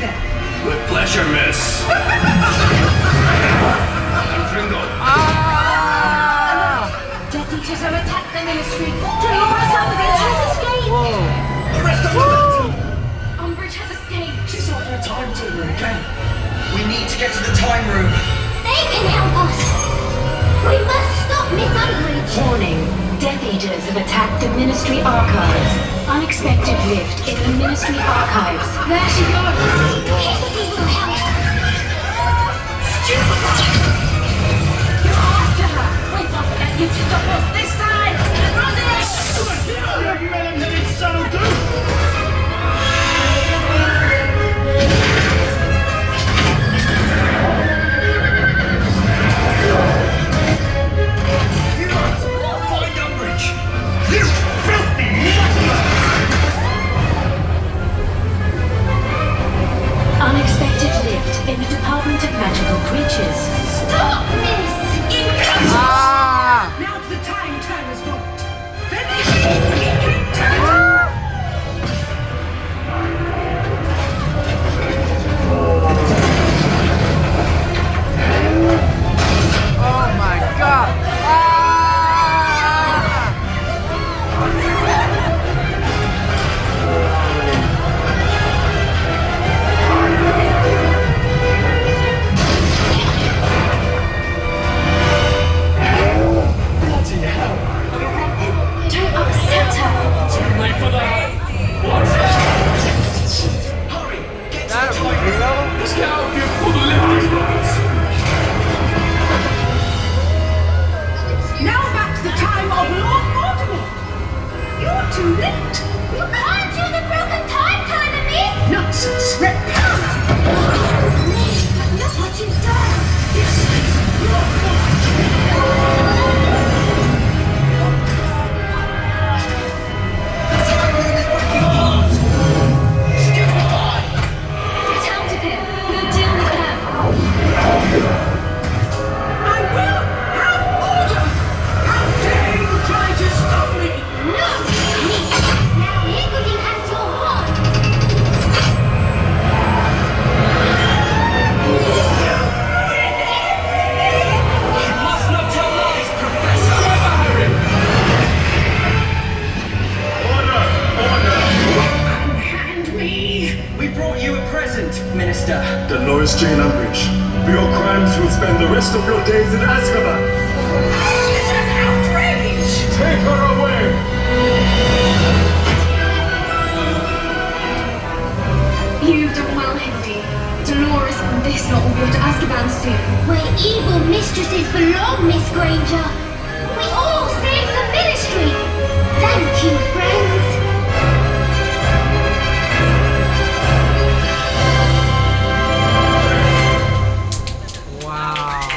them. With pleasure, miss. Death Eaters have attacked the Ministry. Dolores Umbridge has escaped. Arrest Umbridge! Umbridge has escaped. She's after a time turner again. We need to get to the time room. They can help us. We must stop Miss Umbridge. Warning. Death Eaters have attacked the Ministry Archives. Unexpected rift in the Ministry Archives. There she goes. Everybody will help. You're after her. We're not gonna let you stop us this time. Run it! Find Umbridge! You filthy Unexpected lift in the Department of Magical Creatures. Stop, Miss. Now's the time turner's vote. Finish! Oh my god! bloody hell! Don't upset her. Too late for that! What? Hurry! Get to the time room! Let's get out of here before the lift explodes! Now back to the time of Lord Voldemort. You're too late. You can't use a broken time timer, Miss. Nonsense. Repel. Look what you've done. The time room is breaking apart! Stupefy! Get out of here. We'll deal with them. I will have order. How dare you try to stop me? No, Miss. Now Higgledy has your heart. You must not tell lies, Professor! Unhand me. We brought you a present, Minister. Dolores Jane Umbridge, for your crimes you will spend the rest of your days in Azkaban. This is an outrage. Take her away! You've done well, Higgledy. Dolores and this lot will go to Azkaban soon. Where evil mistresses belong, Miss Granger. We all saved the Ministry. Thank you, friends. Wow.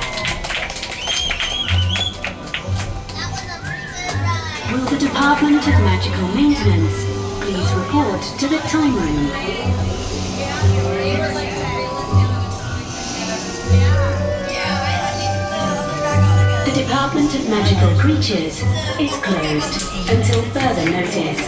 Will the Department of Magical Maintenance please report to the time room? The Department of Magical Creatures is closed until further notice.